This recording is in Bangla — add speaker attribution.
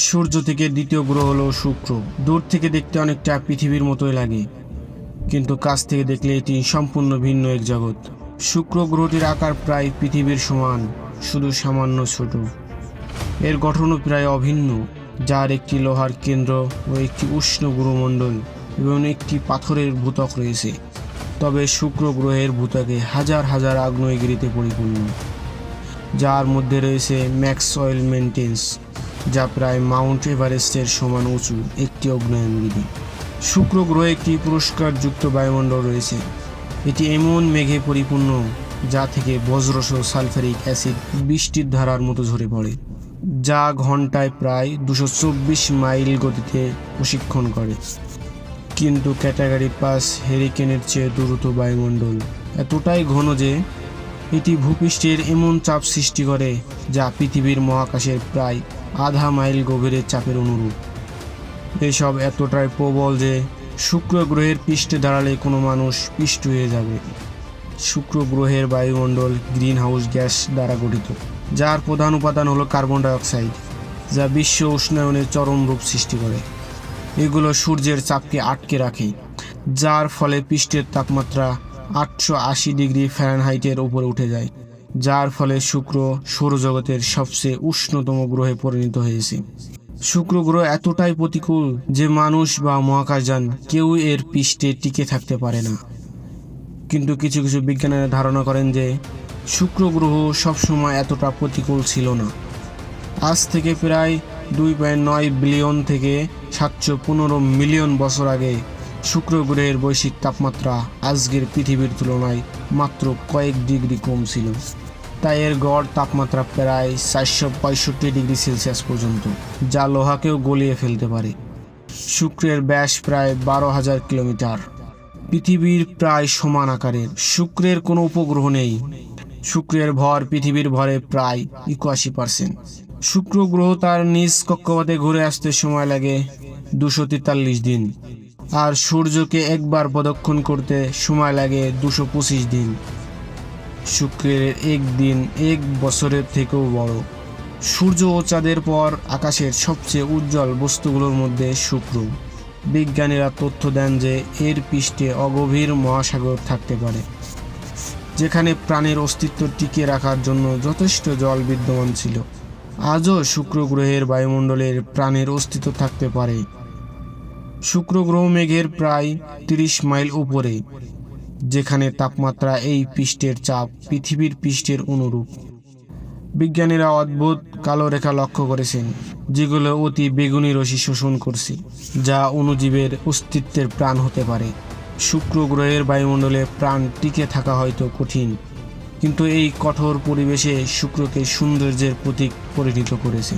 Speaker 1: সূর্য থেকে দ্বিতীয় গ্রহ হলো শুক্র। দূর থেকে দেখতে অনেকটা পৃথিবীর মতোই লাগে, কিন্তু কাছ থেকে দেখলে এটি সম্পূর্ণ ভিন্ন এক জগৎ। শুক্র গ্রহটির আকার প্রায় পৃথিবীর সমান, শুধু সামান্য ছোট। এর গঠনও প্রায় অভিন্ন, যার একটি লোহার কেন্দ্র ও একটি উষ্ণ গ্রহমণ্ডল এবং একটি পাথরের ভূত্বক রয়েছে। তবে শুক্র গ্রহের ভূত্বকে হাজার হাজার আগ্নেয়গিরিতে পরিপূর্ণ, যার মধ্যে রয়েছে ম্যাক্সওয়েল মাউন্টেন্স, যা প্রায় মাউন্ট এভারেস্টের সমান উঁচু একটি আগ্নেয়গিরি। শুক্র গ্রহে একটি পুরস্কারযুক্ত বায়ুমণ্ডল রয়েছে। এটি এমন মেঘে পরিপূর্ণ যা থেকে বজ্রসহ সালফারিক অ্যাসিড বৃষ্টির ধারার মতো ঝরে পড়ে, যা ঘন্টায় প্রায় 224 মাইল গতিতে প্রশিক্ষণ করে। কিন্তু ক্যাটাগরি 5 হেরিকেনের চেয়ে দ্রুত বায়ুমণ্ডল এতটাই ঘন যে এটি ভূপৃষ্ঠের এমন চাপ সৃষ্টি করে যা পৃথিবীর মহাকাশের প্রায় আধা মাইল গভীরের চাপের অনুরূপ। এসব এতটাই প্রবল যে শুক্র গ্রহের পৃষ্ঠে দাঁড়ালে কোনো মানুষ পিষ্ট হয়ে যাবে। শুক্র গ্রহের বায়ুমণ্ডল গ্রিন হাউস গ্যাস দ্বারা গঠিত, যার প্রধান উপাদান হলো কার্বন ডাইঅক্সাইড, যা বিশ্ব উষ্ণায়নের চরম রূপ সৃষ্টি করে। এগুলো সূর্যের চাপকে আটকে রাখে, যার ফলে পৃষ্ঠের তাপমাত্রা 880 ডিগ্রি ফ্যারেনহাইটের উপরে উঠে যায়, যার ফলে শুক্র সৌরজগতের সবচেয়ে উষ্ণতম গ্রহে পরিণত হয়েছে। শুক্র গ্রহ এতটাই প্রতিকূল যে মানুষ বা মহাকাশযান কেউ এর পৃষ্ঠে টিকে থাকতে পারে না। কিন্তু কিছু কিছু বিজ্ঞানীরা ধারণা করেন যে শুক্র গ্রহ সবসময় এতটা প্রতিকূল ছিল না। আজ থেকে প্রায় 2.9 বিলিয়ন থেকে 715 মিলিয়ন বছর আগে শুক্র গ্রহের বৈশ্বিক তাপমাত্রা আজকের পৃথিবীর তুলনায় মাত্র কয়েক ডিগ্রি কম ছিল। তাই এর গড় তাপমাত্রা প্রায় 465 ডিগ্রি সেলসিয়াস পর্যন্ত, যা লোহাকেও গলিয়ে ফেলতে পারে। শুক্রের ব্যাস প্রায় 12,000 কিলোমিটার, পৃথিবীর প্রায় সমান আকারের। শুক্রের কোনো উপগ্রহ নেই। শুক্রের ভর পৃথিবীর ভরে প্রায় 81%। শুক্র গ্রহ তার নিজ কক্ষপথে ঘুরে আসতে সময় লাগে 243 দিন, আর সূর্যকে একবার প্রদক্ষিণ করতে সময় লাগে 225 দিন। শুক্রের এক দিন এক বছরের থেকেও বড়। সূর্য ও চাঁদের পর আকাশের সবচেয়ে উজ্জ্বল বস্তুগুলোর মধ্যে শুক্র। বিজ্ঞানীরা তথ্য দেন যে এর পৃষ্ঠে অগভীর মহাসাগর থাকতে পারে, যেখানে প্রাণের অস্তিত্ব টিকিয়ে রাখার জন্য যথেষ্ট জল বিদ্যমান ছিল। আজও শুক্র গ্রহের বায়ুমণ্ডলের প্রাণের অস্তিত্ব থাকতে পারে। শুক্র গ্রহ মেঘের প্রায় 30 মাইল উপরে, যেখানে তাপমাত্রা এই পৃষ্ঠের চাপ পৃথিবীর পৃষ্ঠের অনুরূপ। বিজ্ঞানীরা অদ্ভুত কালো রেখা লক্ষ্য করেছেন, যেগুলো অতি বেগুনি রশ্মি শোষণ করছে, যা অণুজীবের অস্তিত্বের প্রাণ হতে পারে। শুক্র গ্রহের বায়ুমণ্ডলে প্রাণ টিকে থাকা হয়তো কঠিন, কিন্তু এই কঠোর পরিবেশে শুক্রকে সৌন্দর্যের প্রতীক পরিণত করেছে।